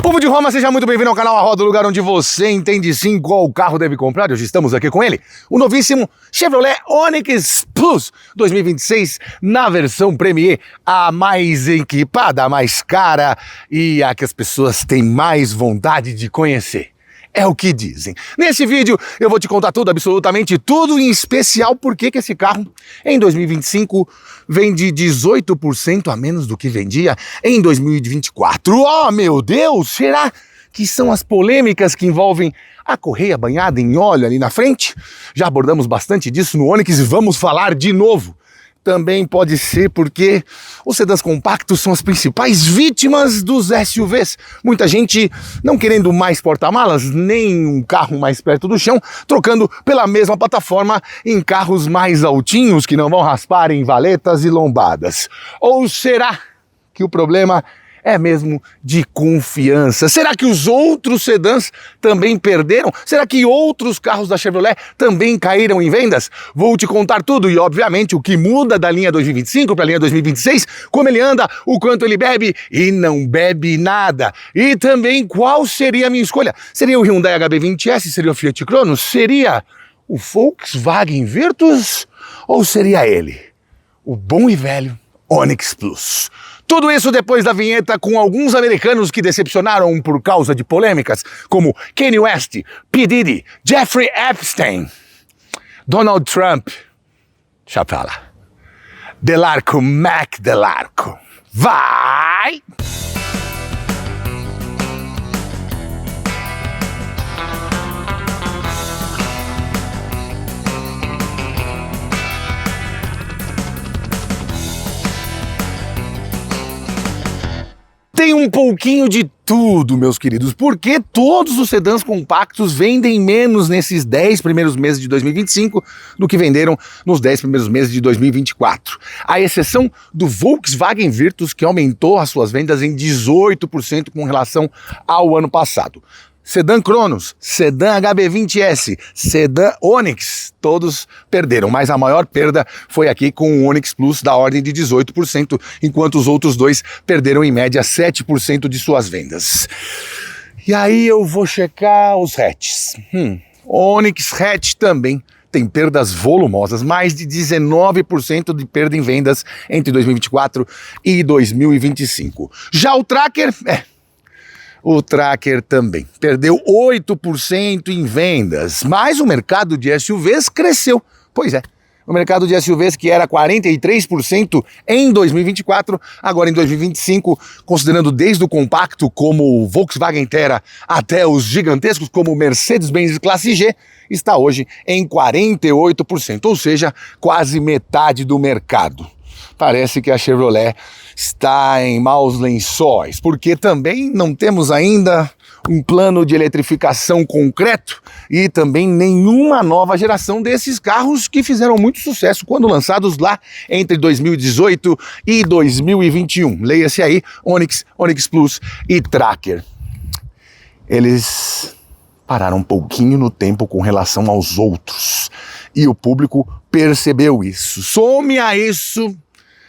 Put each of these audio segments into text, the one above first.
Povo de Roma, seja muito bem-vindo ao canal A Roda, o lugar onde você entende sim qual carro deve comprar. E hoje estamos aqui com ele, o novíssimo Chevrolet Onix Plus 2026 na versão Premier, a mais equipada, a mais cara e a que as pessoas têm mais vontade de conhecer. É o que dizem. Nesse vídeo eu vou te contar tudo, absolutamente tudo, em especial porque que esse carro em 2025 vende 18% a menos do que vendia em 2024. Oh, meu Deus! Será que são as polêmicas que envolvem a correia banhada em óleo ali na frente? Já abordamos bastante disso no Onix e vamos falar de novo. Também pode ser porque os sedãs compactos são as principais vítimas dos SUVs. Muita gente não querendo mais porta-malas, nem um carro mais perto do chão, trocando pela mesma plataforma em carros mais altinhos que não vão raspar em valetas e lombadas. Ou será que o problema é mesmo de confiança? Será que os outros sedãs também perderam? Será que outros carros da Chevrolet também caíram em vendas? Vou te contar tudo e, obviamente, o que muda da linha 2025 para a linha 2026, como ele anda, o quanto ele bebe e não bebe nada. E também qual seria a minha escolha? Seria o Hyundai HB20S? Seria o Fiat Cronos? Seria o Volkswagen Virtus? Ou seria ele, o bom e velho Onix Plus? Tudo isso depois da vinheta com alguns americanos que decepcionaram por causa de polêmicas, como Kanye West, P. Diddy, Jeffrey Epstein, Donald Trump, deixa pra lá, Delarco Mac Delarco. Vai! Tem um pouquinho de tudo, meus queridos, porque todos os sedãs compactos vendem menos nesses 10 primeiros meses de 2025 do que venderam nos 10 primeiros meses de 2024. À exceção do Volkswagen Virtus, que aumentou as suas vendas em 18% com relação ao ano passado. Sedã Cronos, sedã HB20S, sedã Onix, todos perderam, mas a maior perda foi aqui com o Onix Plus da ordem de 18%, enquanto os outros dois perderam em média 7% de suas vendas. E aí eu vou checar os hatches. Onix hatch também tem perdas volumosas, mais de 19% de perda em vendas entre 2024 e 2025. Já o Tracker, o Tracker também perdeu 8% em vendas, mas o mercado de SUVs cresceu. Pois é, o mercado de SUVs que era 43% em 2024, agora em 2025, considerando desde o compacto como o Volkswagen Terra até os gigantescos como o Mercedes-Benz Classe G, está hoje em 48%, ou seja, quase metade do mercado. Parece que a Chevrolet está em maus lençóis, porque também não temos ainda um plano de eletrificação concreto e também nenhuma nova geração desses carros que fizeram muito sucesso quando lançados lá entre 2018 e 2021. Leia-se aí Onix, Onix Plus e Tracker. Eles pararam um pouquinho no tempo com relação aos outros e o público percebeu isso. Some a isso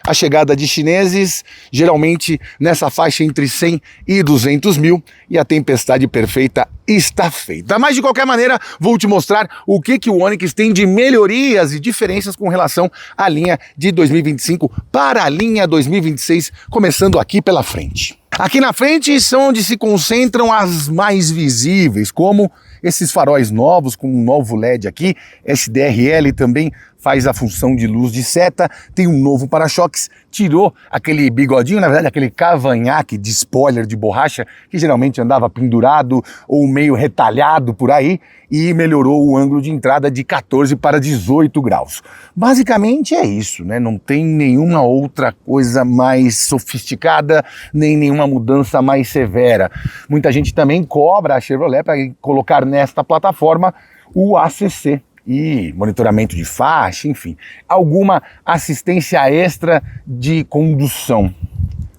a chegada de chineses, geralmente nessa faixa entre 100 e 200 mil, e a tempestade perfeita está feita. Mas de qualquer maneira, vou te mostrar o que o Onix tem de melhorias e diferenças com relação à linha de 2025 para a linha 2026, começando aqui pela frente. Aqui na frente são onde se concentram as mais visíveis, como esses faróis novos com um novo LED aqui, SDRL também faz a função de luz de seta, tem um novo para-choques, tirou aquele bigodinho, na verdade aquele cavanhaque de spoiler de borracha que geralmente andava pendurado ou meio retalhado por aí e melhorou o ângulo de entrada de 14 para 18 graus. Basicamente é isso, né? Não tem nenhuma outra coisa mais sofisticada, nem nenhuma mudança mais severa. Muita gente também cobra a Chevrolet para colocar nesta plataforma o ACC e monitoramento de faixa, enfim, alguma assistência extra de condução.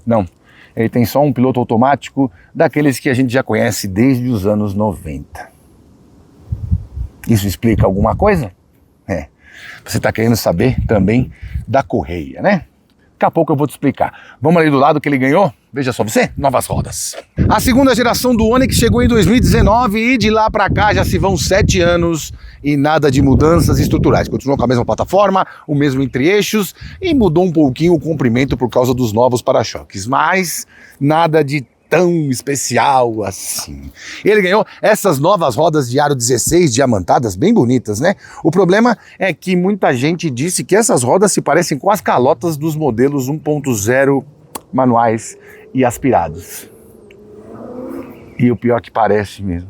Não, ele tem só um piloto automático daqueles que a gente já conhece desde os anos 90. Isso explica alguma coisa? Você está querendo saber também da correia, né? Daqui a pouco eu vou te explicar. Vamos ali do lado que ele ganhou? Veja só você, novas rodas. A segunda geração do Onix chegou em 2019 e de lá pra cá já se vão 7 anos e nada de mudanças estruturais. Continuou com a mesma plataforma, o mesmo entre-eixos e mudou um pouquinho o comprimento por causa dos novos para-choques, mas nada de tão especial assim. Ele ganhou essas novas rodas de aro 16 diamantadas, bem bonitas, né? O problema é que muita gente disse que essas rodas se parecem com as calotas dos modelos 1.0 manuais e aspirados. E o pior que parece mesmo.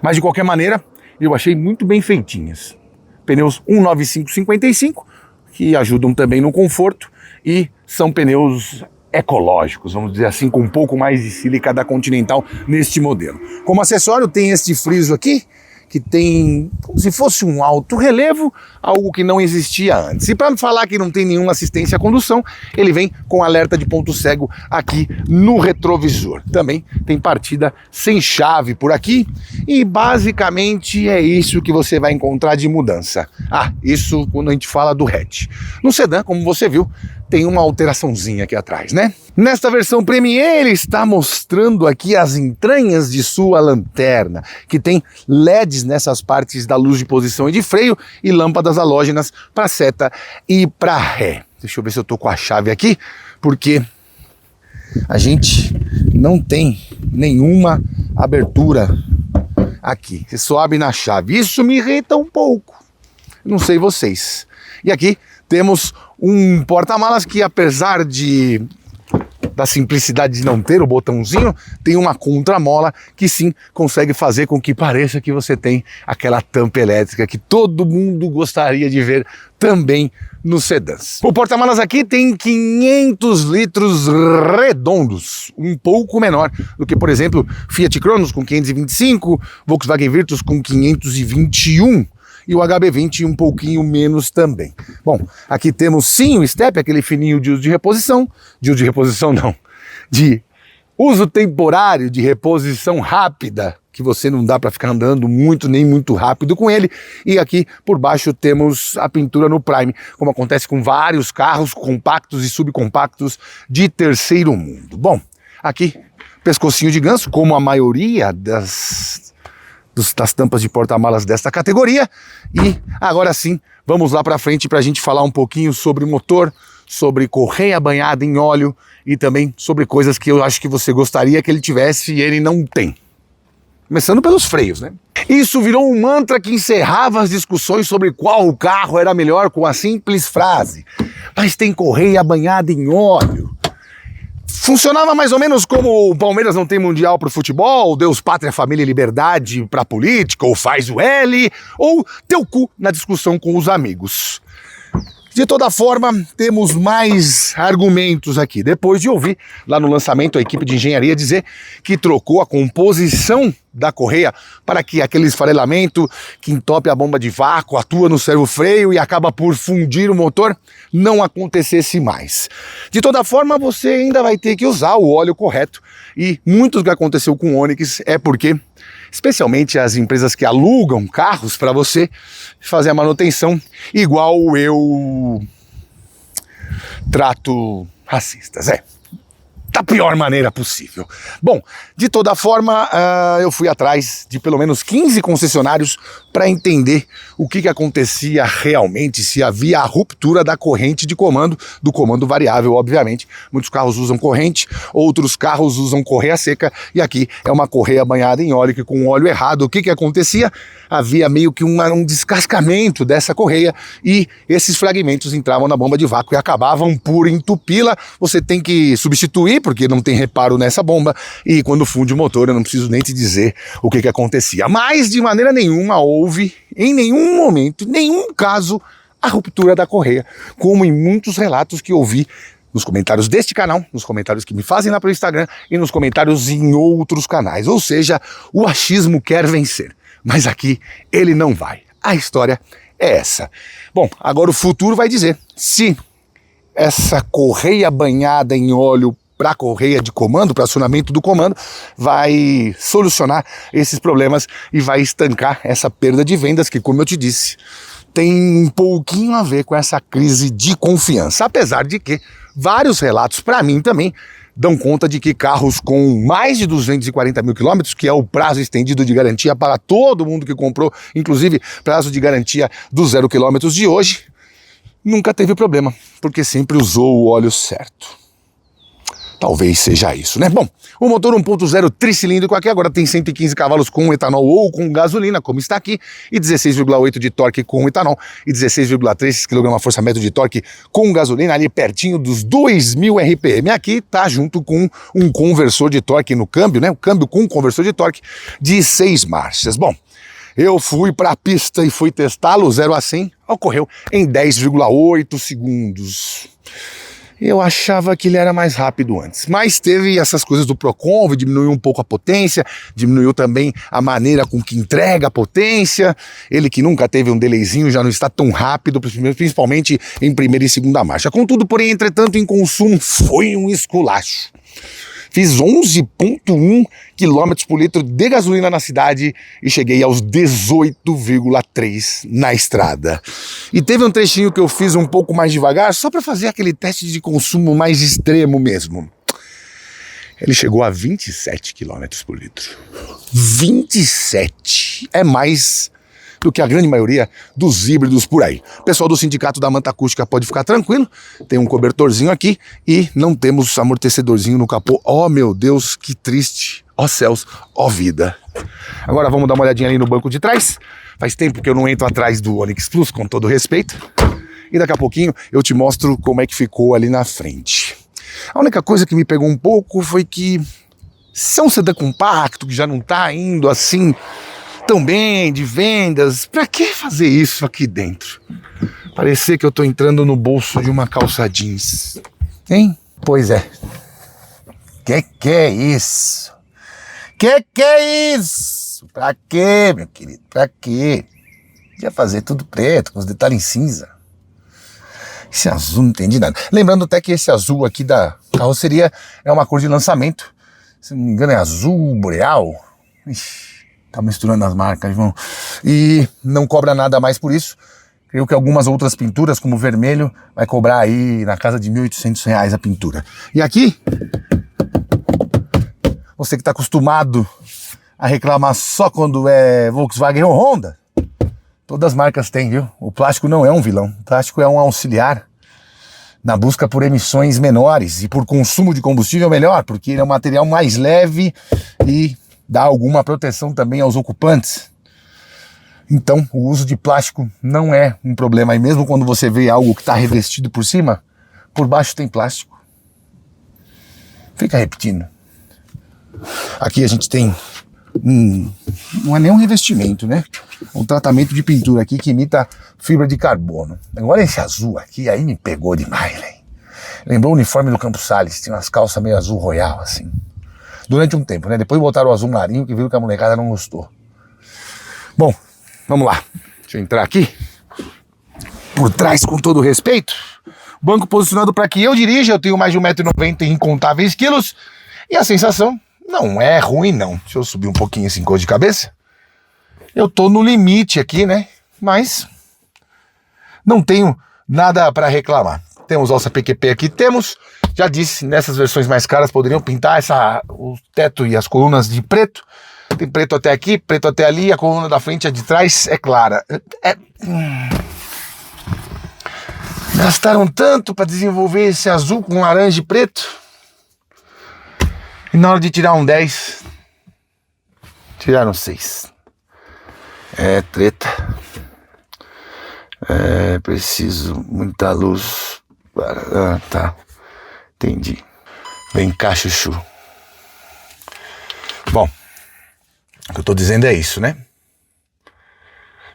Mas de qualquer maneira, eu achei muito bem feitinhas. Pneus 195/55, que ajudam também no conforto, e são pneus ecológicos, vamos dizer assim, com um pouco mais de sílica da Continental neste modelo. Como acessório tem este friso aqui, que tem como se fosse um alto relevo, algo que não existia antes. E para falar que não tem nenhuma assistência à condução, ele vem com alerta de ponto cego aqui no retrovisor. Também tem partida sem chave por aqui e basicamente é isso que você vai encontrar de mudança. Ah, isso quando a gente fala do hatch. No sedã, como você viu, tem uma alteraçãozinha aqui atrás, né? Nesta versão Premier, ele está mostrando aqui as entranhas de sua lanterna, que tem LEDs nessas partes da luz de posição e de freio e lâmpadas halógenas para seta e para ré. Deixa eu ver se eu tô com a chave aqui, porque a gente não tem nenhuma abertura aqui. Você só abre na chave. Isso me irrita um pouco. Não sei vocês. E aqui temos um porta-malas que, apesar da simplicidade de não ter o botãozinho, tem uma contramola que sim consegue fazer com que pareça que você tem aquela tampa elétrica que todo mundo gostaria de ver também nos sedãs. O porta-malas aqui tem 500 litros redondos, um pouco menor do que, por exemplo, Fiat Cronos com 525, Volkswagen Virtus com 521, e o HB20 um pouquinho menos também. Bom, aqui temos sim o step, aquele fininho de uso de reposição, de uso temporário de reposição rápida, que você não dá para ficar andando muito nem muito rápido com ele. E aqui por baixo temos a pintura no Prime, como acontece com vários carros compactos e subcompactos de terceiro mundo. Bom, aqui pescocinho de ganso, como a maioria das tampas de porta-malas desta categoria. E agora sim, vamos lá para frente para a gente falar um pouquinho sobre motor, sobre correia banhada em óleo e também sobre coisas que eu acho que você gostaria que ele tivesse e ele não tem. Começando pelos freios, né? Isso virou um mantra que encerrava as discussões sobre qual carro era melhor com a simples frase: mas tem correia banhada em óleo. Funcionava mais ou menos como o Palmeiras não tem mundial pro futebol, Deus, pátria, família e liberdade pra política, ou faz o L, ou teu cu na discussão com os amigos. De toda forma, temos mais argumentos aqui. Depois de ouvir lá no lançamento a equipe de engenharia dizer que trocou a composição da correia para que aquele esfarelamento que entope a bomba de vácuo, atua no servo-freio e acaba por fundir o motor, não acontecesse mais. De toda forma, você ainda vai ter que usar o óleo correto. E muito do que aconteceu com o Onix é porque, especialmente as empresas que alugam carros para você fazer a manutenção, igual eu trato racistas, da pior maneira possível. Bom, de toda forma, eu fui atrás de pelo menos 15 concessionários para entender o que acontecia realmente, se havia a ruptura da corrente de comando, do comando variável, obviamente. Muitos carros usam corrente, outros carros usam correia seca, e aqui é uma correia banhada em óleo, que com o óleo errado, o que acontecia? Havia meio que um descascamento dessa correia, e esses fragmentos entravam na bomba de vácuo e acabavam por entupi-la. Você tem que substituir, porque não tem reparo nessa bomba, e quando funde o motor, eu não preciso nem te dizer o que acontecia. Mas de maneira nenhuma houve, em nenhum momento, em nenhum caso, a ruptura da correia, como em muitos relatos que eu vi nos comentários deste canal, nos comentários que me fazem lá pelo Instagram e nos comentários em outros canais. Ou seja, o achismo quer vencer, mas aqui ele não vai. A história é essa. Bom, agora o futuro vai dizer se essa correia banhada em óleo para a correia de comando, para acionamento do comando, vai solucionar esses problemas e vai estancar essa perda de vendas que, como eu te disse, tem um pouquinho a ver com essa crise de confiança, apesar de que vários relatos, para mim também, dão conta de que carros com mais de 240 mil quilômetros, que é o prazo estendido de garantia para todo mundo que comprou, inclusive prazo de garantia dos 0 quilômetros de hoje, nunca teve problema, porque sempre usou o óleo certo. Talvez seja isso, né? Bom, o motor 1.0 tricilíndrico aqui agora tem 115 cavalos com etanol ou com gasolina, como está aqui, e 16,8 de torque com etanol e 16,3 kgfm de torque com gasolina, ali pertinho dos 2.000 RPM. Aqui tá junto com um conversor de torque no câmbio, né? O câmbio com conversor de torque de 6 marchas. Bom, eu fui para a pista e fui testá-lo, 0 a 100, ocorreu em 10,8 segundos. Eu achava que ele era mais rápido antes, mas teve essas coisas do Proconv, diminuiu um pouco a potência, diminuiu também a maneira com que entrega a potência. Ele que nunca teve um delayzinho já não está tão rápido, principalmente em primeira e segunda marcha. Contudo, porém, entretanto, em consumo foi um esculacho. Fiz 11,1 km por litro de gasolina na cidade e cheguei aos 18,3 na estrada. E teve um trechinho que eu fiz um pouco mais devagar, só para fazer aquele teste de consumo mais extremo mesmo. Ele chegou a 27 km por litro. 27! É mais do que a grande maioria dos híbridos por aí. O pessoal do Sindicato da Manta Acústica pode ficar tranquilo, tem um cobertorzinho aqui e não temos amortecedorzinho no capô. Oh meu Deus, que triste, ó céus, ó vida. Agora vamos dar uma olhadinha ali no banco de trás. Faz tempo que eu não entro atrás do Onix Plus, com todo respeito. E daqui a pouquinho eu te mostro como é que ficou ali na frente. A única coisa que me pegou um pouco foi que se é um sedã compacto, que já não tá indo assim tão bem de vendas, pra que fazer isso aqui dentro? Parecer que eu tô entrando no bolso de uma calça jeans, hein? Pois é. Que é isso? Que é isso? Pra quê, meu querido? Pra quê? Ia fazer tudo preto, com os detalhes em cinza. Esse azul não entendi nada. Lembrando até que esse azul aqui da carroceria é uma cor de lançamento. Se não me engano é azul boreal. Ixi. Tá misturando as marcas, irmão. E não cobra nada mais por isso. Creio que algumas outras pinturas, como o vermelho, vai cobrar aí na casa de R$1.800 a pintura. E aqui, você que tá acostumado a reclamar só quando é Volkswagen ou Honda, todas as marcas têm, viu? O plástico não é um vilão. O plástico é um auxiliar na busca por emissões menores e por consumo de combustível melhor, porque ele é um material mais leve e dá alguma proteção também aos ocupantes. Então, o uso de plástico não é um problema. E mesmo quando você vê algo que está revestido por cima, por baixo tem plástico. Fica repetindo. Aqui a gente tem não é nem um revestimento, né? Um tratamento de pintura aqui que imita fibra de carbono. Agora esse azul aqui, aí me pegou demais, né? Lembrou o uniforme do Campos Sales, tinha umas calças meio azul royal, assim. Durante um tempo, né? Depois botaram o azul marinho, que viram que a molecada não gostou. Bom, vamos lá. Deixa eu entrar aqui. Por trás, com todo respeito. Banco posicionado para que eu dirija. Eu tenho mais de 1,90 m e incontáveis quilos. E a sensação não é ruim, não. Deixa eu subir um pouquinho esse encosto de cabeça. Eu tô no limite aqui, né? Mas não tenho nada para reclamar. Temos alça PQP aqui, temos. Já disse, nessas versões mais caras poderiam pintar o teto e as colunas de preto. Tem preto até aqui, preto até ali, a coluna da frente e a de trás é clara. Gastaram tanto para desenvolver esse azul com laranja e preto. E na hora de tirar um 10, tiraram 6. É treta. É preciso muita luz para... Ah, tá. Entendi. Vem cá, chuchu. Bom, o que eu tô dizendo é isso, né?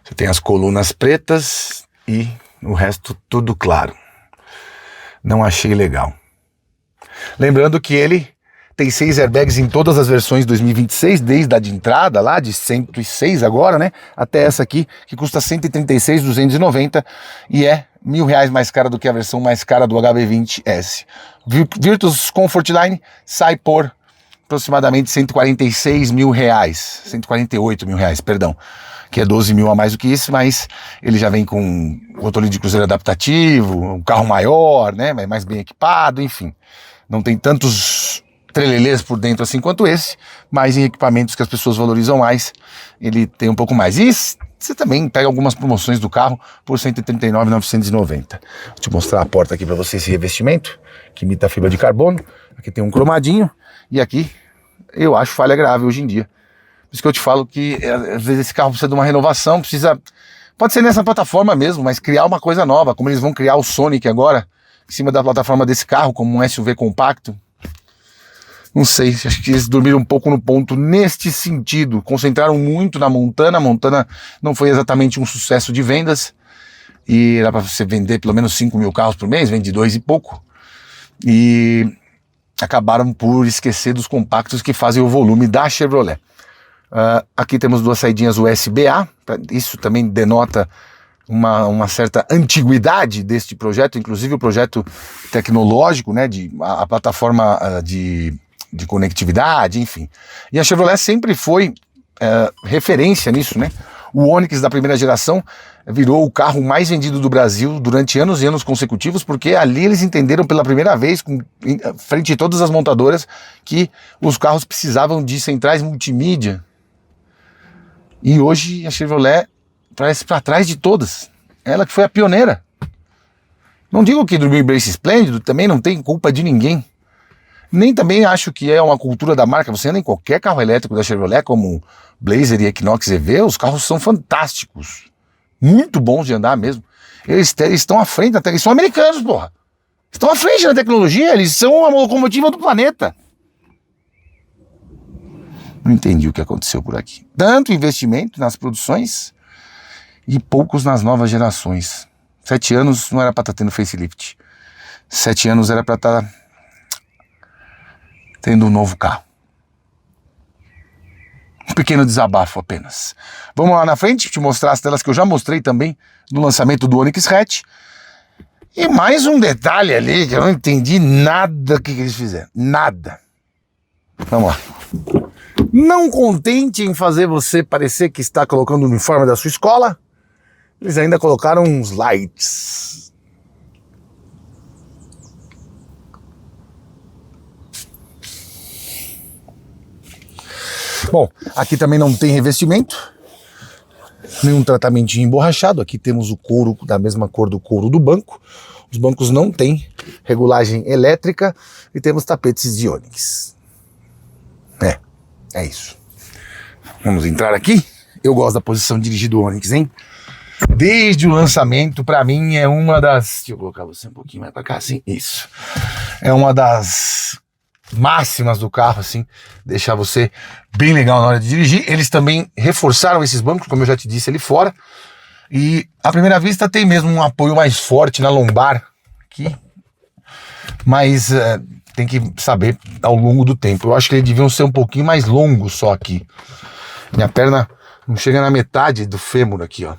Você tem as colunas pretas e o resto tudo claro. Não achei legal. Lembrando que ele tem 6 airbags em todas as versões 2026, desde a de entrada lá, de 106 agora, né? Até essa aqui, que custa 136.290 e é R$1.000 mais cara do que a versão mais cara do HB20S. Virtus Comfortline sai por aproximadamente 146 mil reais, 148 mil reais, perdão, que é 12 mil a mais do que isso, mas ele já vem com controle de cruzeiro adaptativo, um carro maior, né, mais bem equipado, enfim, não tem tantos trelelês por dentro assim quanto esse, mas em equipamentos que as pessoas valorizam mais, ele tem um pouco mais. E você também pega algumas promoções do carro por R$ 139.990. Vou te mostrar a porta aqui para você, esse revestimento, que imita a fibra de carbono. Aqui tem um cromadinho, e aqui eu acho falha grave hoje em dia. Por isso que eu te falo que às vezes esse carro precisa de uma renovação, pode ser nessa plataforma mesmo, mas criar uma coisa nova, como eles vão criar o Sonic agora, em cima da plataforma desse carro, como um SUV compacto. Não sei, acho que eles dormiram um pouco no ponto neste sentido. Concentraram muito na Montana. A Montana não foi exatamente um sucesso de vendas. E era para você vender pelo menos 5 mil carros por mês, vende 2 e pouco. E acabaram por esquecer dos compactos que fazem o volume da Chevrolet. Aqui temos 2 saidinhas USB-A. Isso também denota uma certa antiguidade deste projeto, inclusive o projeto tecnológico, né, a plataforma de conectividade, enfim. E a Chevrolet sempre foi referência nisso, né? O Onix da primeira geração virou o carro mais vendido do Brasil durante anos e anos consecutivos, porque ali eles entenderam pela primeira vez, frente a todas as montadoras, que os carros precisavam de centrais multimídia. E hoje a Chevrolet parece para trás de todas. Ela que foi a pioneira. Não digo que dormiu em berço esplêndido, também não tem culpa de ninguém. Nem também acho que é uma cultura da marca. Você anda em qualquer carro elétrico da Chevrolet, como Blazer e Equinox EV, os carros são fantásticos. Muito bons de andar mesmo. Eles estão à frente, eles são americanos, porra. Estão à frente na tecnologia, eles são a locomotiva do planeta. Não entendi o que aconteceu por aqui. Tanto investimento nas produções e poucos nas novas gerações. 7 anos não era para estar tendo facelift. 7 anos era para estar tendo um novo carro. Um pequeno desabafo apenas. Vamos lá na frente, te mostrar as telas que eu já mostrei também no lançamento do Onix Hatch. E mais um detalhe ali que eu não entendi nada que eles fizeram. Nada. Vamos lá. Não contente em fazer você parecer que está colocando o uniforme da sua escola, eles ainda colocaram uns lights. Bom, aqui também não tem revestimento, nenhum tratamentinho emborrachado. Aqui temos o couro da mesma cor do couro do banco. Os bancos não têm regulagem elétrica e temos tapetes de Onix. É isso. Vamos entrar aqui. Eu gosto da posição dirigida do Onix, hein? Desde o lançamento, pra mim, é uma das... Deixa eu colocar você um pouquinho mais pra cá, assim. Isso. É uma das máximas do carro, assim. Deixar você bem legal na hora de dirigir. Eles também reforçaram esses bancos, como eu já te disse ali fora. E, à primeira vista, tem mesmo um apoio mais forte na lombar aqui. Mas tem que saber ao longo do tempo. Eu acho que eles deviam ser um pouquinho mais longos só aqui. Minha perna não chega na metade do fêmur aqui, ó.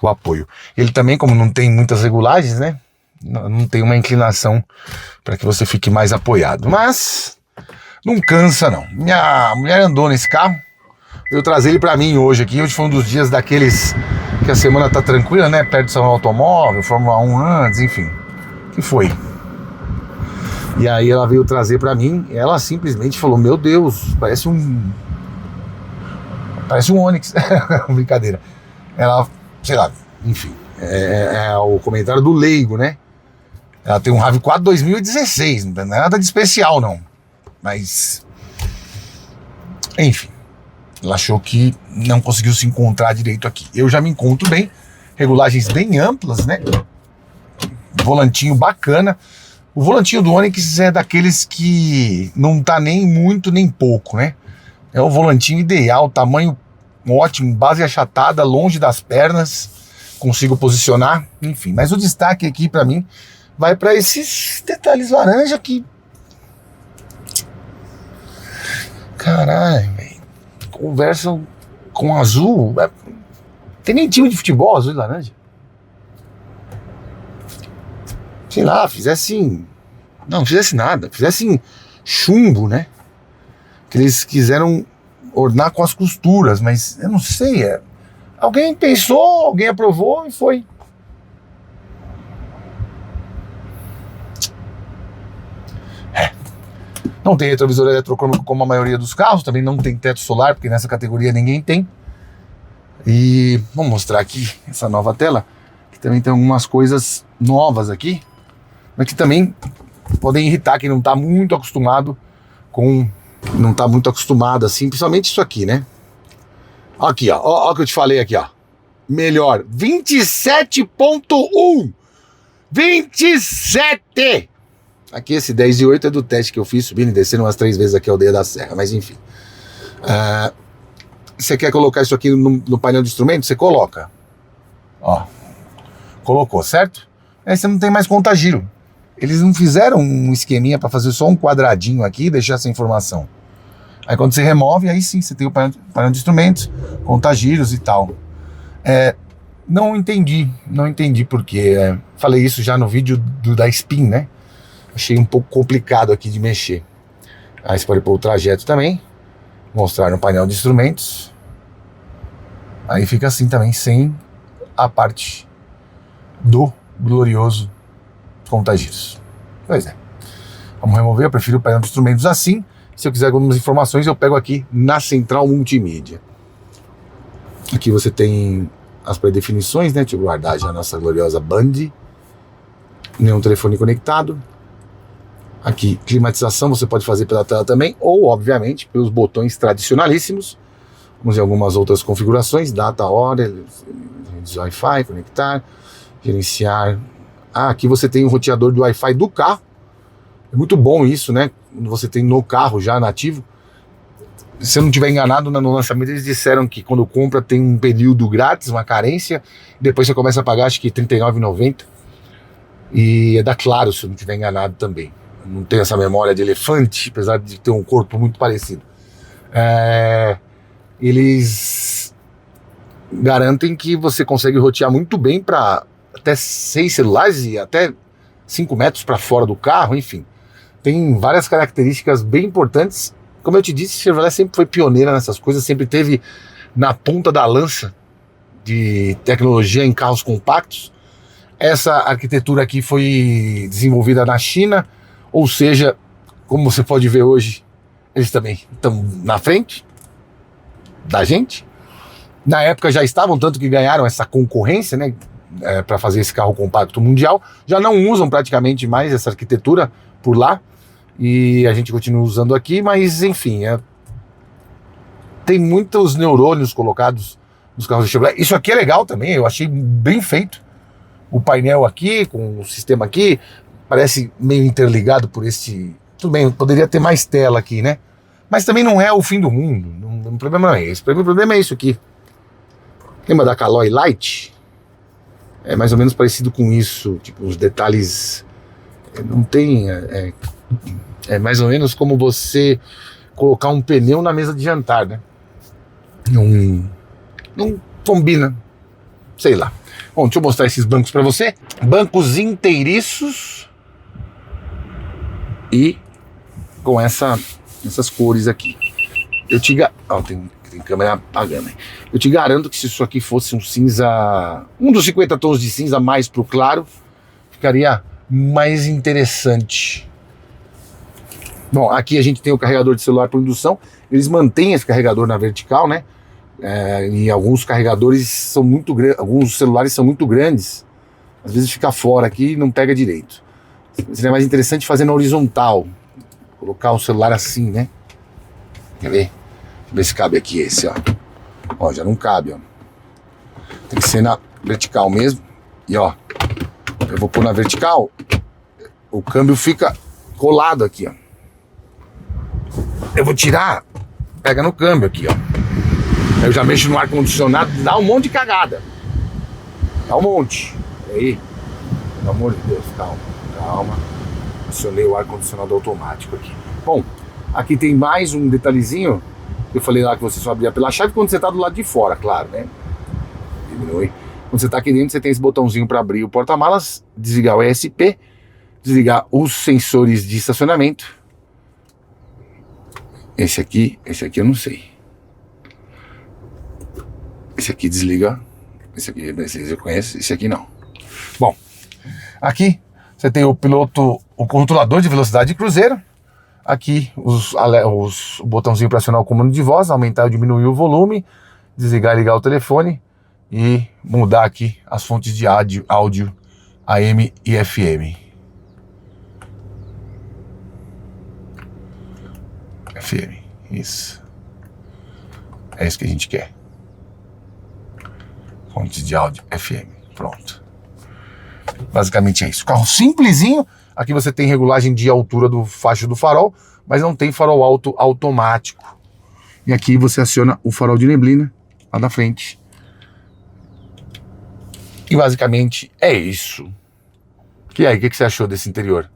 O apoio. Ele também, como não tem muitas regulagens, né? Não tem uma inclinação para que você fique mais apoiado. Mas não cansa, não. Minha mulher andou nesse carro. Eu trazer ele para mim hoje aqui. Hoje foi um dos dias daqueles que a semana tá tranquila, né? Perto do salão automóvel, Fórmula 1 antes, enfim. Que foi? E aí ela veio trazer para mim. Ela simplesmente falou: meu Deus, parece um Onix. Brincadeira. Ela, sei lá, enfim, é o comentário do leigo, né? Ela tem um RAV4 2016, não é nada de especial, não. Mas, enfim, ela achou que não conseguiu se encontrar direito aqui. Eu já me encontro bem, regulagens bem amplas, né? Volantinho bacana. O volantinho do Onix é daqueles que não tá nem muito nem pouco, né? É o volantinho ideal, tamanho ótimo, base achatada, longe das pernas, consigo posicionar, enfim. Mas o destaque aqui pra mim vai pra esses detalhes laranja que... Caralho, velho. Conversam com azul. Tem nem time de futebol azul e laranja. Sei lá, fizesse... Não fizesse nada. Fizesse chumbo, né? que eles quiseram ornar com as costuras, mas eu não sei, alguém pensou, alguém aprovou e foi. Não tem retrovisor eletrônico como a maioria dos carros, também não tem teto solar, porque nessa categoria ninguém tem. E vamos mostrar aqui essa nova tela, que também tem algumas coisas novas aqui, mas que também podem irritar quem não está muito acostumado com... Não está muito acostumado assim, principalmente isso aqui, né? Aqui, ó o que eu te falei aqui, ó. Melhor, 27.1! 27! Aqui esse 10/8 é do teste que eu fiz, subindo e descendo umas 3 vezes aqui a Aldeia da Serra, mas enfim. Você quer colocar isso aqui no painel de instrumentos? Você coloca. Ó. Colocou, certo? Aí você não tem mais conta-giro. Eles não fizeram um esqueminha para fazer só um quadradinho aqui e deixar essa informação. Aí quando você remove, aí sim, você tem o painel de instrumentos, conta-giros e tal. Não entendi porque... falei isso já no vídeo da Spin, né? Achei um pouco complicado aqui de mexer. Aí você pode pôr o trajeto também. Mostrar no painel de instrumentos. Aí fica assim também, sem a parte do glorioso contagiros. Pois é. Vamos remover, eu prefiro o painel de instrumentos assim. Se eu quiser algumas informações, eu pego aqui na central multimídia. Aqui você tem as pré-definições, né? Deixa eu guardar já a nossa gloriosa Band. Nenhum telefone conectado. Aqui, climatização você pode fazer pela tela também, ou, obviamente, pelos botões tradicionalíssimos. Vamos ver algumas outras configurações, data, hora, Wi-Fi, conectar, gerenciar. Aqui você tem o roteador do Wi-Fi do carro. É muito bom isso, né? Quando você tem no carro já nativo. Se eu não estiver enganado, no lançamento eles disseram que quando compra tem um período grátis, uma carência, depois você começa a pagar acho que R$ 39,90. E é da Claro, se eu não estiver enganado também. Não tenho essa memória de elefante, apesar de ter um corpo muito parecido. Eles garantem que você consegue rotear muito bem para até 6 celulares e até 5 metros para fora do carro, enfim. Tem várias características bem importantes. Como eu te disse, Chevrolet sempre foi pioneira nessas coisas, sempre teve na ponta da lança de tecnologia em carros compactos. Essa arquitetura aqui foi desenvolvida na China, ou seja, como você pode ver hoje, eles também estão na frente da gente. Na época já estavam, tanto que ganharam essa concorrência, né, para fazer esse carro compacto mundial. Já não usam praticamente mais essa arquitetura por lá, e a gente continua usando aqui, mas enfim, tem muitos neurônios colocados nos carros de Chevrolet. Isso aqui é legal também, eu achei bem feito. O painel aqui, com o sistema aqui, parece meio interligado por este... Tudo bem, poderia ter mais tela aqui, né? Mas também não é o fim do mundo. O problema não é esse. O problema é isso aqui. Lembra da Caloi Light? É mais ou menos parecido com isso. Tipo, os detalhes... Não tem... É mais ou menos como você colocar um pneu na mesa de jantar, né? Não combina. Sei lá. Bom, deixa eu mostrar esses bancos para você. Bancos inteiriços e com essas cores aqui. Eu te garanto, tem câmera apagando. Eu te garanto que se isso aqui fosse um cinza, um dos 50 tons de cinza mais pro claro, ficaria mais interessante. Bom, aqui a gente tem o carregador de celular por indução. Eles mantêm esse carregador na vertical, né? E alguns carregadores são muito grandes, alguns celulares são muito grandes, às vezes fica fora aqui e não pega direito. Seria mais interessante fazer na horizontal, colocar o celular assim, né? Quer ver? Deixa eu ver se cabe aqui esse, ó. Ó, já não cabe, ó. Tem que ser na vertical mesmo. E ó, eu vou pôr na vertical, o câmbio fica colado aqui, ó. Eu vou tirar, pega no câmbio aqui, ó. Eu já mexo no ar-condicionado, dá um monte de cagada. Dá um monte. E aí, pelo amor de Deus, calma. Acionei o ar-condicionado automático aqui. Bom, aqui tem mais um detalhezinho. Eu falei lá que você só abria pela chave quando você tá do lado de fora, claro, né? Diminui. Quando você tá aqui dentro, você tem esse botãozinho para abrir o porta-malas, desligar o ESP, desligar os sensores de estacionamento. Esse aqui eu não sei. Esse aqui desliga. Esse aqui você conhece, esse aqui não. Bom, aqui você tem o controlador de velocidade de cruzeiro. Aqui o botãozinho para acionar o comando de voz, aumentar ou diminuir o volume, desligar e ligar o telefone e mudar aqui as fontes de áudio AM e FM. FM, isso. É isso que a gente quer. Fontes de áudio FM, pronto. Basicamente é isso. Carro simplesinho. Aqui você tem regulagem de altura do facho do farol, mas não tem farol alto automático. E aqui você aciona o farol de neblina lá na frente. E basicamente é isso. E aí, o que você achou desse interior?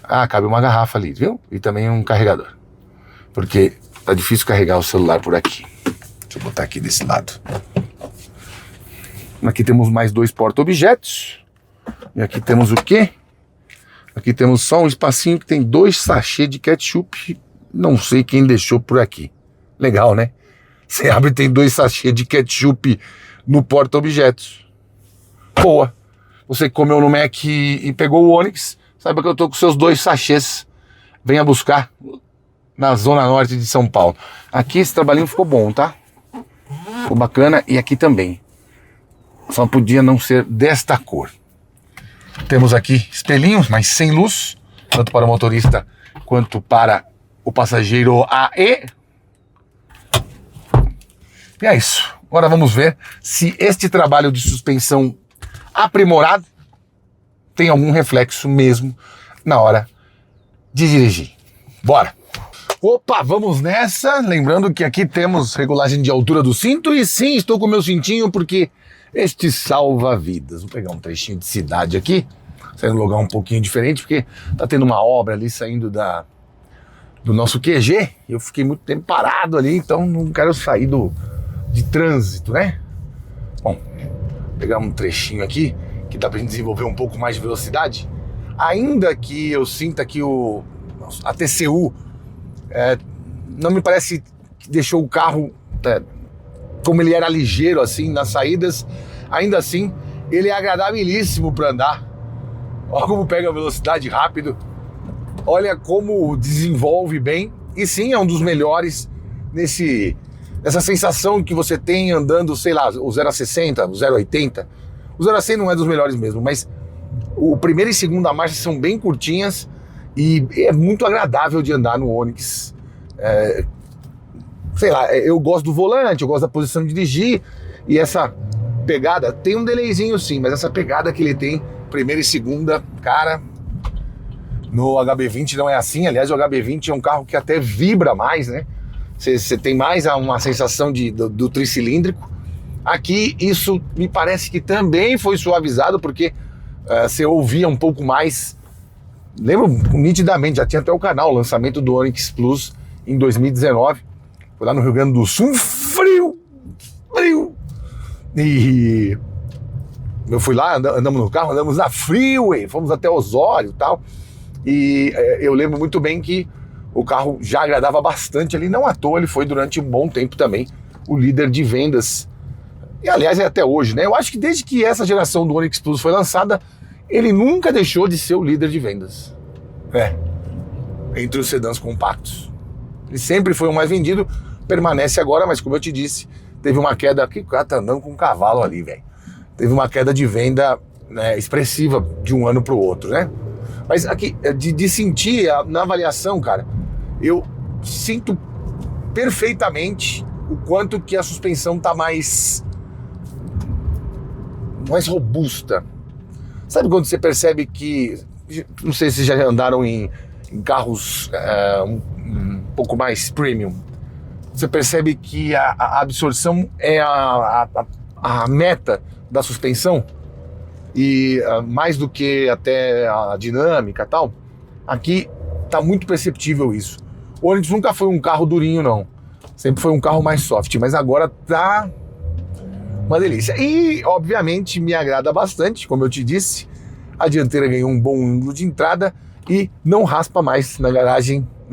Ah, cabe uma garrafa ali, viu? E também um carregador. Porque tá difícil carregar o celular por aqui. Deixa eu botar aqui desse lado. Aqui temos mais 2 porta-objetos. E aqui temos o quê? Aqui temos só um espacinho que tem 2 sachês de ketchup. Não sei quem deixou por aqui. Legal, né? Você abre e tem 2 sachês de ketchup no porta-objetos. Boa. Você comeu no Mac e pegou o Onix. Saiba que eu tô com seus 2 sachês. Venha buscar na zona norte de São Paulo. Aqui esse trabalhinho ficou bom, tá? Ficou bacana. E aqui também. Só podia não ser desta cor. Temos aqui espelhinhos, mas sem luz, tanto para o motorista quanto para o passageiro AE. E é isso. Agora vamos ver se este trabalho de suspensão aprimorado tem algum reflexo mesmo na hora de dirigir. Bora! Opa, vamos nessa. Lembrando que aqui temos regulagem de altura do cinto e sim, estou com o meu cintinho porque este salva vidas. Vou pegar um trechinho de cidade aqui, saindo num lugar um pouquinho diferente, porque tá tendo uma obra ali saindo do nosso QG. Eu fiquei muito tempo parado ali, então não quero sair de trânsito, né? Bom, vou pegar um trechinho aqui que dá pra gente desenvolver um pouco mais de velocidade. Ainda que eu sinta que a TCU não me parece que deixou o carro como ele era ligeiro assim nas saídas, ainda assim ele é agradabilíssimo para andar. Olha como pega a velocidade rápido, olha como desenvolve bem, e sim, é um dos melhores nessa sensação que você tem andando, sei lá, o 0 a 60, o 0 a 80. O 0 a 100 não é dos melhores mesmo, mas o primeira e segunda marcha são bem curtinhas e é muito agradável de andar no Onix. Sei lá, eu gosto do volante, eu gosto da posição de dirigir, e essa pegada, tem um delayzinho sim, mas essa pegada que ele tem, primeira e segunda, cara, no HB20 não é assim. Aliás, o HB20 é um carro que até vibra mais, né? Você tem mais uma sensação do tricilíndrico. Aqui, isso me parece que também foi suavizado, porque você ouvia um pouco mais. Lembro nitidamente, já tinha até o canal, o lançamento do Onix Plus em 2019. Foi lá no Rio Grande do Sul, frio. E eu fui lá, andamos no carro, andamos na freeway, fomos até Osório e tal. E eu lembro muito bem que o carro já agradava bastante ali, não à toa, ele foi durante um bom tempo também o líder de vendas. E aliás, é até hoje, né? Eu acho que desde que essa geração do Onix Plus foi lançada, ele nunca deixou de ser o líder de vendas. Entre os sedãs compactos. Ele sempre foi o mais vendido, permanece agora, mas como eu te disse, teve uma queda, que o cara tá andando com um cavalo ali, velho. Teve uma queda de venda, né, expressiva de um ano para o outro, né? Mas aqui, de sentir na avaliação, cara, eu sinto perfeitamente o quanto que a suspensão tá mais robusta. Sabe quando você percebe que, não sei se já andaram em carros um pouco mais premium, você percebe que a absorção é a meta da suspensão, e mais do que até a dinâmica e tal, aqui tá muito perceptível isso. O Onix nunca foi um carro durinho, não. Sempre foi um carro mais soft, mas agora tá uma delícia. E, obviamente, me agrada bastante, como eu te disse, a dianteira ganhou um bom ângulo de entrada e não raspa mais na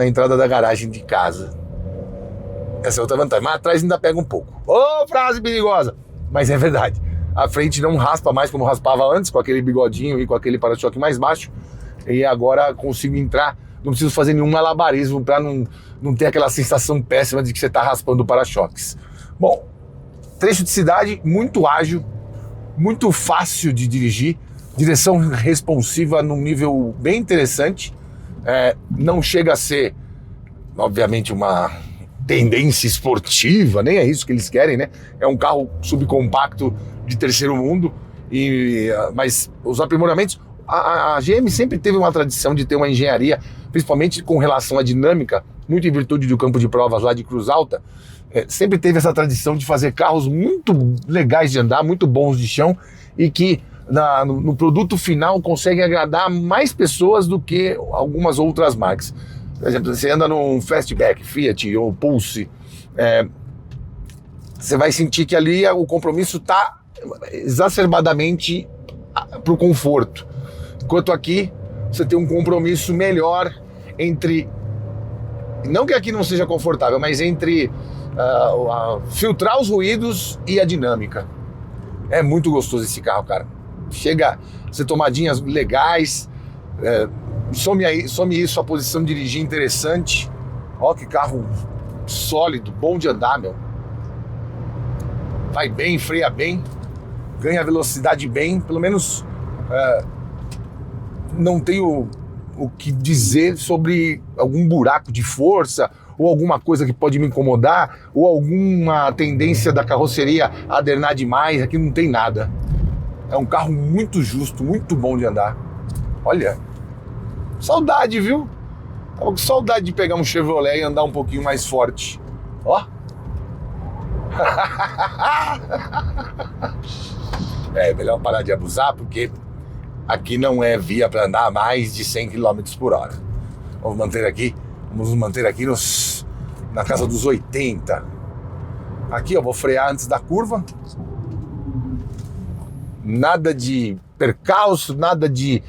entrada da garagem de casa. Essa é outra vantagem. Mas atrás ainda pega um pouco. Ô, frase perigosa! Mas é verdade. A frente não raspa mais como raspava antes, com aquele bigodinho e com aquele para-choque mais baixo. E agora consigo entrar, não preciso fazer nenhum malabarismo para não ter aquela sensação péssima de que você está raspando o para-choques. Bom, trecho de cidade muito ágil, muito fácil de dirigir, direção responsiva num nível bem interessante. Não chega a ser, obviamente, uma tendência esportiva, nem é isso que eles querem, né? É um carro subcompacto de terceiro mundo, mas os aprimoramentos... A GM sempre teve uma tradição de ter uma engenharia, principalmente com relação à dinâmica, muito em virtude do campo de provas lá de Cruz Alta, sempre teve essa tradição de fazer carros muito legais de andar, muito bons de chão, e que no produto final conseguem agradar mais pessoas do que algumas outras marcas. Por exemplo, você anda num Fastback, Fiat ou Pulse, você vai sentir que ali o compromisso está exacerbadamente para o conforto. Enquanto aqui você tem um compromisso melhor entre, não que aqui não seja confortável, mas entre filtrar os ruídos e a dinâmica. É muito gostoso esse carro, cara. Chega a ser tomadinhas legais, some isso a posição de dirigir interessante. Ó, que carro sólido, bom de andar, meu. Vai bem, freia bem, ganha velocidade bem, pelo menos não tenho o que dizer sobre algum buraco de força ou alguma coisa que pode me incomodar ou alguma tendência da carroceria a adernar demais. Aqui não tem nada. É um carro muito justo, muito bom de andar. Olha, saudade, viu? Tava com saudade de pegar um Chevrolet e andar um pouquinho mais forte. Ó. Melhor parar de abusar, porque aqui não é via para andar a mais de 100 km por hora. Vamos nos manter aqui na casa dos 80. Aqui eu vou frear antes da curva. Nada de percalço, nada de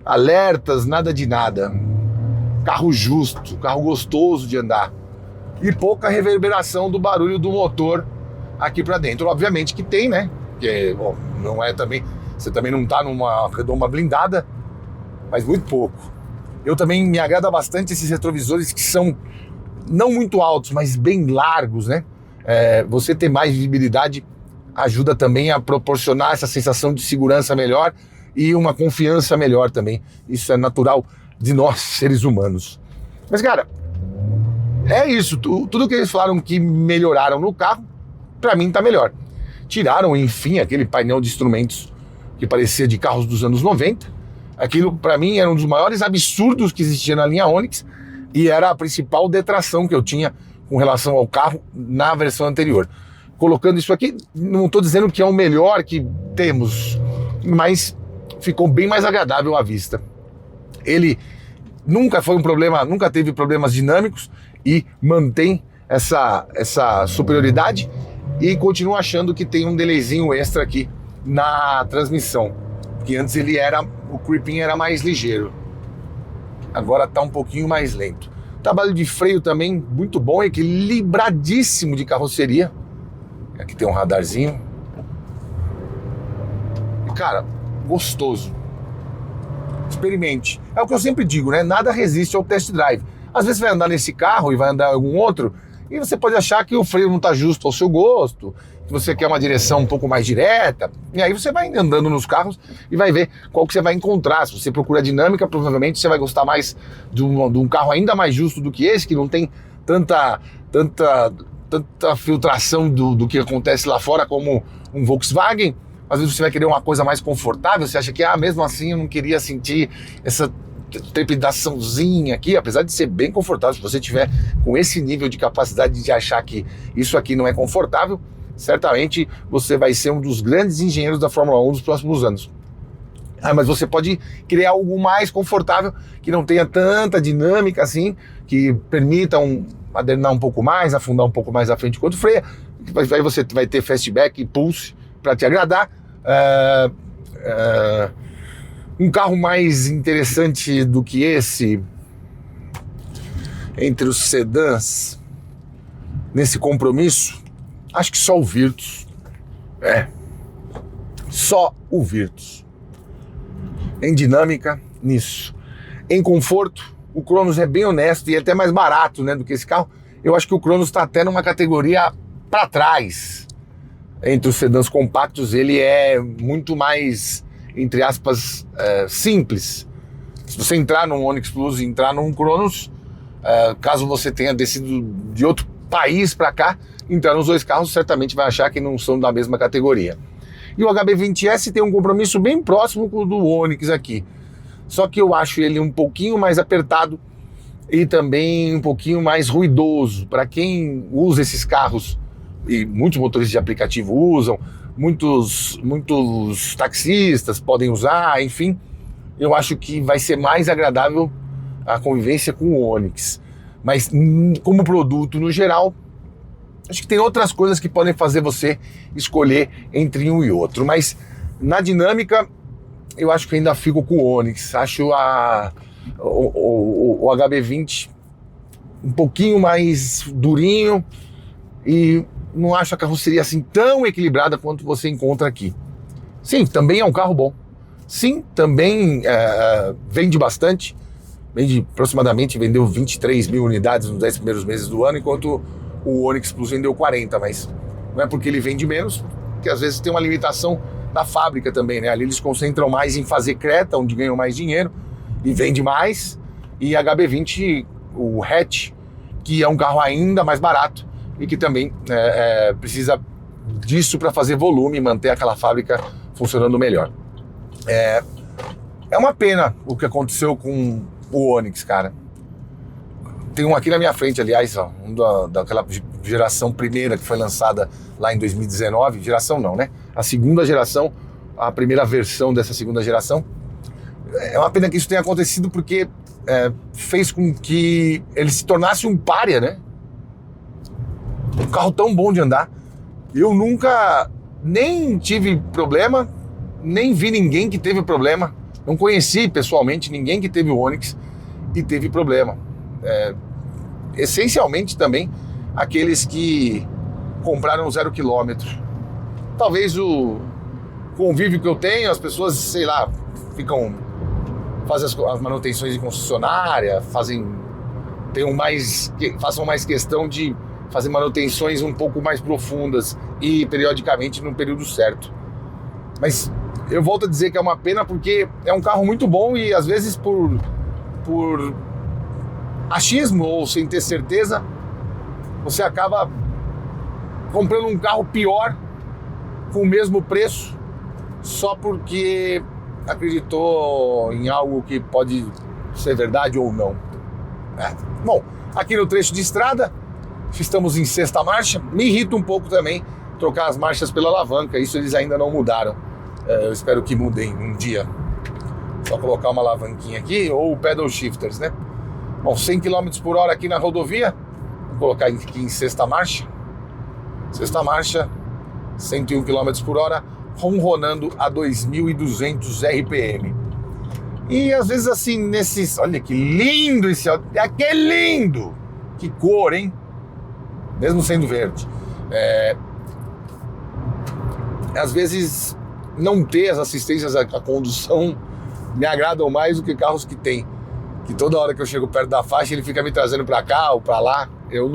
alertas, nada de nada. Carro justo, carro gostoso de andar. E pouca reverberação do barulho do motor aqui para dentro. Obviamente que tem, né? Porque, bom, não é também... Você também não está numa redoma blindada, mas muito pouco. Eu também me agrada bastante esses retrovisores que são não muito altos, mas bem largos, né? Você ter mais visibilidade ajuda também a proporcionar essa sensação de segurança melhor e uma confiança melhor também. Isso é natural de nós, seres humanos. Mas, cara, é isso. Tudo que eles falaram que melhoraram no carro, para mim tá melhor. Tiraram, enfim, aquele painel de instrumentos que parecia de carros dos anos 90. Aquilo, para mim, era um dos maiores absurdos que existia na linha Onix e era a principal detração que eu tinha com relação ao carro na versão anterior. Colocando isso aqui, não estou dizendo que é o melhor que temos, mas ficou bem mais agradável à vista. Ele nunca foi um problema, nunca teve problemas dinâmicos e mantém essa superioridade, e continuo achando que tem um delayzinho extra aqui na transmissão, que antes o creeping era mais ligeiro, agora está um pouquinho mais lento. Trabalho de freio também muito bom, equilibradíssimo de carroceria. Aqui tem um radarzinho. E, cara, gostoso. Experimente. É o que eu sempre digo, né? Nada resiste ao test drive. Às vezes você vai andar nesse carro e vai andar em algum outro, e você pode achar que o freio não está justo ao seu gosto, que você quer uma direção um pouco mais direta, e aí você vai andando nos carros e vai ver qual que você vai encontrar. Se você procura dinâmica, provavelmente você vai gostar mais de um carro ainda mais justo do que esse, que não tem tanta filtração do que acontece lá fora como um Volkswagen. Às vezes você vai querer uma coisa mais confortável, você acha que mesmo assim eu não queria sentir essa trepidaçãozinha aqui, apesar de ser bem confortável. Se você tiver com esse nível de capacidade de achar que isso aqui não é confortável, certamente você vai ser um dos grandes engenheiros da Fórmula 1 dos próximos anos. Mas você pode criar algo mais confortável, que não tenha tanta dinâmica assim, que permita adernar um pouco mais, afundar um pouco mais à frente enquanto freia. Aí você vai ter Fastback e Pulse para te agradar. Um carro mais interessante do que esse entre os sedãs, nesse compromisso, acho que só o Virtus. Só o Virtus. Em dinâmica, nisso. Em conforto, o Cronos é bem honesto e é até mais barato, né, do que esse carro. Eu acho que o Cronos está até numa categoria para trás. Entre os sedãs compactos, ele é muito mais, entre aspas, simples. Se você entrar num Onix Plus e entrar num Cronos, caso você tenha descido de outro país para cá, entrar nos dois carros, certamente vai achar que não são da mesma categoria. E o HB20S tem um compromisso bem próximo com o do Onix aqui. Só que eu acho ele um pouquinho mais apertado e também um pouquinho mais ruidoso. Para quem usa esses carros, e muitos motoristas de aplicativo usam, muitos taxistas podem usar, enfim, eu acho que vai ser mais agradável a convivência com o Onix. Mas como produto no geral, acho que tem outras coisas que podem fazer você escolher entre um e outro. Mas na dinâmica, eu acho que ainda fico com o Onix. Acho o HB20 um pouquinho mais durinho e não acho a carroceria assim tão equilibrada quanto você encontra aqui. Sim, também é um carro bom. Sim, também vende bastante. Vendeu 23 mil unidades nos 10 primeiros meses do ano, enquanto o Onix Plus vendeu 40, mas não é porque ele vende menos, porque às vezes tem uma limitação da fábrica também, né? Ali eles concentram mais em fazer Creta, onde ganham mais dinheiro e vende mais, e HB20, o hatch, que é um carro ainda mais barato e que também precisa disso para fazer volume e manter aquela fábrica funcionando melhor. É uma pena o que aconteceu com o Onix, cara. Tem um aqui na minha frente, aliás, ó, daquela geração primeira que foi lançada lá em 2019. Geração não, né? A segunda geração, a primeira versão dessa segunda geração. É uma pena que isso tenha acontecido porque fez com que ele se tornasse um pária, né? Um carro tão bom de andar. Eu nunca nem tive problema, nem vi ninguém que teve problema. Não conheci pessoalmente ninguém que teve o Onix e teve problema. Essencialmente também aqueles que compraram 0 km. Talvez o convívio que eu tenho, as pessoas, sei lá, fazem as manutenções em concessionária, façam mais questão de fazer manutenções um pouco mais profundas e periodicamente no período certo. Mas eu volto a dizer que é uma pena porque é um carro muito bom e às vezes por achismo ou sem ter certeza, você acaba comprando um carro pior com o mesmo preço só porque acreditou em algo que pode ser verdade ou não. Bom, aqui no trecho de estrada, estamos em sexta marcha. Me irrita um pouco também trocar as marchas pela alavanca, isso eles ainda não mudaram. Eu espero que mudem um dia. Só colocar uma alavanquinha aqui ou pedal shifters, né? Bom, 100 km por hora aqui na rodovia. Vou colocar aqui em sexta marcha. Sexta marcha, 101 km por hora, ronronando a 2.200 RPM. E às vezes assim, olha que lindo esse áudio. Que lindo! Que cor, hein? Mesmo sendo verde. Às vezes não ter as assistências à condução me agradam mais do que carros que tem. Que toda hora que eu chego perto da faixa ele fica me trazendo para cá ou para lá. Eu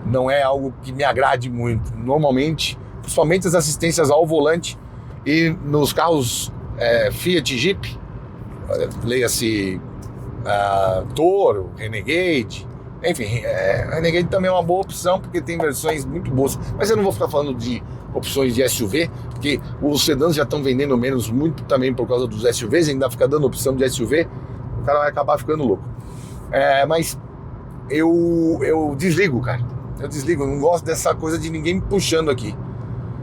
não é algo que me agrade muito. Normalmente, principalmente as assistências ao volante e nos carros Fiat Jeep, leia-se Toro, Renegade, enfim, Renegade também é uma boa opção porque tem versões muito boas. Mas eu não vou ficar falando de opções de SUV, porque os sedãs já estão vendendo menos muito também por causa dos SUVs, ainda fica dando opção de SUV, o cara vai acabar ficando louco. Mas eu desligo, cara. Eu desligo, eu não gosto dessa coisa de ninguém me puxando aqui.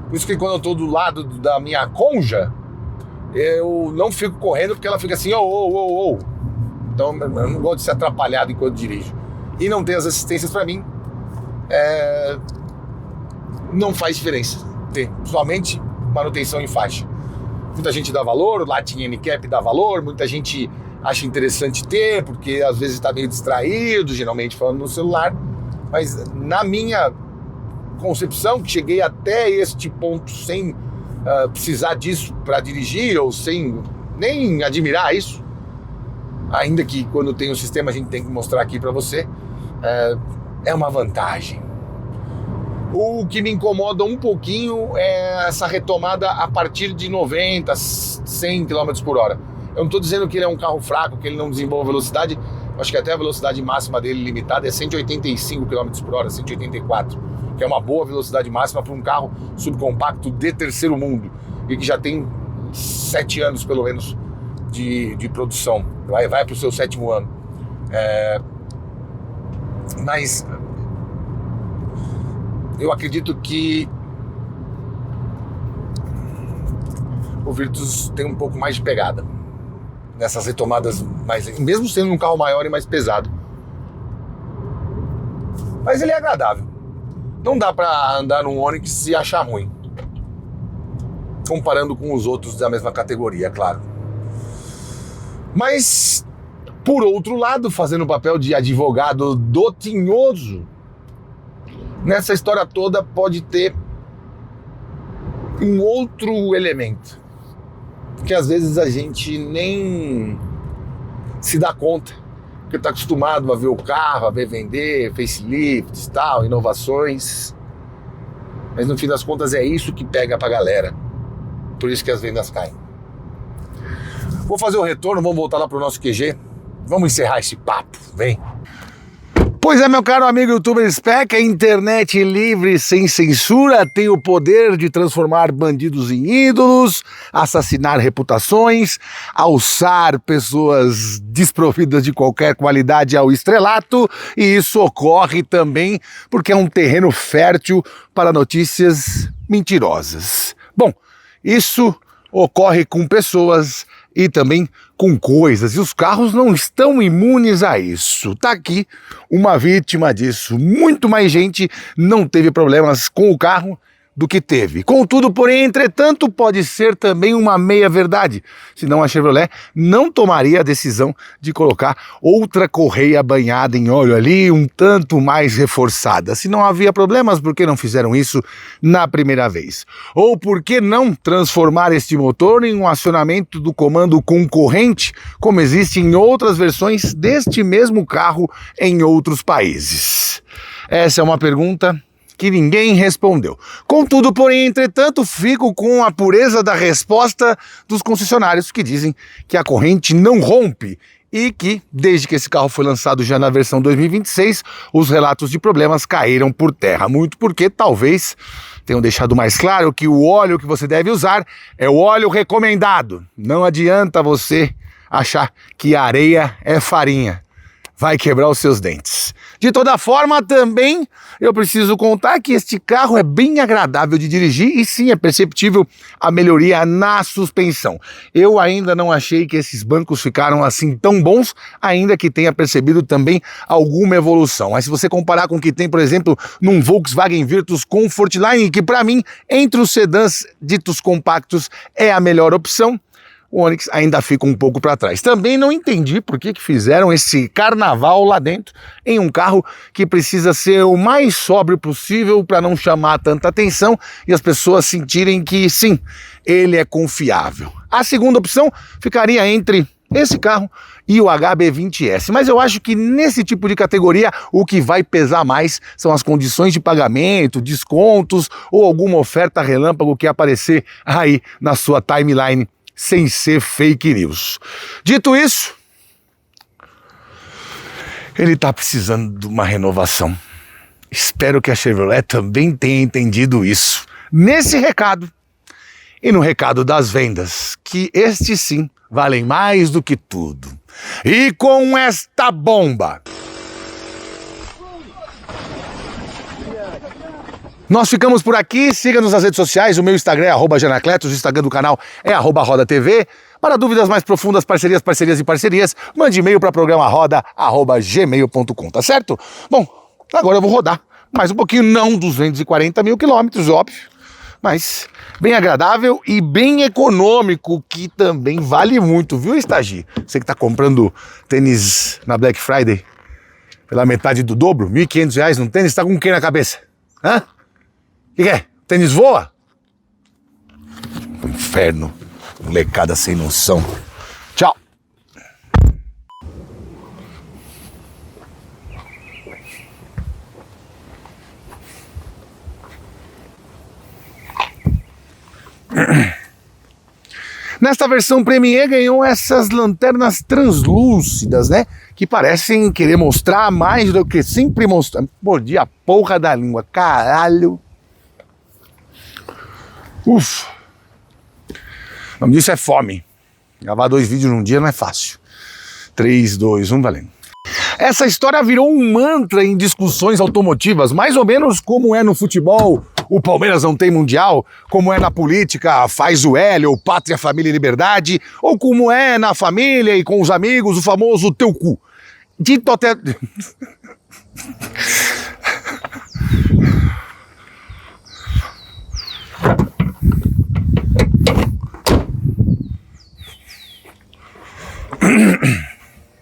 Por isso que quando eu tô do lado da minha conja, eu não fico correndo porque ela fica assim, oh. Então eu não gosto de ser atrapalhado enquanto dirijo. E não ter as assistências pra mim, não faz diferença. Principalmente manutenção em faixa. Muita gente dá valor, o Latin NCAP dá valor, muita gente acha interessante ter, porque às vezes está meio distraído, geralmente falando no celular, Mas na minha concepção, que cheguei até este ponto sem precisar disso para dirigir, ou sem nem admirar isso, ainda que quando tem o sistema a gente tem que mostrar aqui para você, é uma vantagem. O que me incomoda um pouquinho é essa retomada a partir de 90, 100 km por hora. Eu não estou dizendo que ele é um carro fraco, que ele não desenvolve velocidade. Acho que até a velocidade máxima dele limitada é 185 km por hora, 184, que é uma boa velocidade máxima para um carro subcompacto de terceiro mundo e que já tem 7 anos pelo menos de produção. Vai para o seu 7º ano. Mas eu acredito que o Virtus tem um pouco mais de pegada nessas retomadas mais, mesmo sendo um carro maior e mais pesado. Mas ele é agradável. Não dá para andar num Onix e achar ruim, comparando com os outros da mesma categoria, é claro. Mas, por outro lado, fazendo o papel de advogado do tinhoso, nessa história toda pode ter um outro elemento que às vezes a gente nem se dá conta, porque está acostumado a ver o carro, a ver vender, facelifts, tal, inovações, mas no fim das contas é isso que pega pra galera, por isso que as vendas caem. Vou fazer o retorno, vamos voltar lá pro nosso QG, vamos encerrar esse papo, vem. Pois é, meu caro amigo youtuber Spec, a internet livre, sem censura, tem o poder de transformar bandidos em ídolos, assassinar reputações, alçar pessoas desprovidas de qualquer qualidade ao estrelato, e isso ocorre também porque é um terreno fértil para notícias mentirosas. Bom, isso ocorre com pessoas e também com coisas, e os carros não estão imunes a isso. Tá aqui uma vítima disso. Muito mais gente não teve problemas com o carro do que teve. Contudo, porém, entretanto, pode ser também uma meia-verdade, senão a Chevrolet não tomaria a decisão de colocar outra correia banhada em óleo ali, um tanto mais reforçada. Se não havia problemas, por que não fizeram isso na primeira vez? Ou por que não transformar este motor em um acionamento do comando concorrente, como existe em outras versões deste mesmo carro em outros países? Essa é uma pergunta que ninguém respondeu. Contudo, porém, entretanto, fico com a pureza da resposta dos concessionários que dizem que a corrente não rompe e que, desde que esse carro foi lançado já na versão 2026, os relatos de problemas caíram por terra. Muito porque talvez tenham deixado mais claro que o óleo que você deve usar é o óleo recomendado. Não adianta você achar que areia é farinha. Vai quebrar os seus dentes. De toda forma, também eu preciso contar que este carro é bem agradável de dirigir e sim é perceptível a melhoria na suspensão. Eu ainda não achei que esses bancos ficaram assim tão bons, ainda que tenha percebido também alguma evolução. Mas se você comparar com o que tem, por exemplo, num Volkswagen Virtus Comfortline, que para mim, entre os sedãs ditos compactos, é a melhor opção, o Onix ainda fica um pouco para trás. Também não entendi por que fizeram esse carnaval lá dentro em um carro que precisa ser o mais sóbrio possível para não chamar tanta atenção e as pessoas sentirem que sim, ele é confiável. A segunda opção ficaria entre esse carro e o HB20S, mas eu acho que nesse tipo de categoria o que vai pesar mais são as condições de pagamento, descontos ou alguma oferta relâmpago que aparecer aí na sua timeline sem ser fake news. Dito isso, ele está precisando de uma renovação. Espero que a Chevrolet também tenha entendido isso. Nesse recado e no recado das vendas, que estes sim valem mais do que tudo. E com esta bomba, nós ficamos por aqui. Siga-nos nas redes sociais. O meu Instagram é @janacletos, o Instagram do canal é @rodatv. Para dúvidas mais profundas, parcerias e parcerias, mande e-mail para programaroda@gmail.com, tá certo? Bom, agora eu vou rodar mais um pouquinho, não 240 mil quilômetros, óbvio, mas bem agradável e bem econômico, que também vale muito, viu, Stagi? Você que está comprando tênis na Black Friday, pela metade do dobro, R$ 1.500 num tênis, tá com o que na cabeça? Hã? O que é? Tênis voa? Inferno, molecada sem noção. Tchau. Nesta versão Premiere ganhou essas lanternas translúcidas, né? Que parecem querer mostrar mais do que sempre mostrar. Mordi a porra da língua, caralho. Ufa. O nome disso é fome. Gravar 2 vídeos num dia não é fácil. 3, 2, 1, valendo. Essa história virou um mantra em discussões automotivas, mais ou menos como é no futebol, o Palmeiras não tem mundial, como é na política, faz o L, ou pátria, família e liberdade, ou como é na família e com os amigos, o famoso teu cu. Dito até...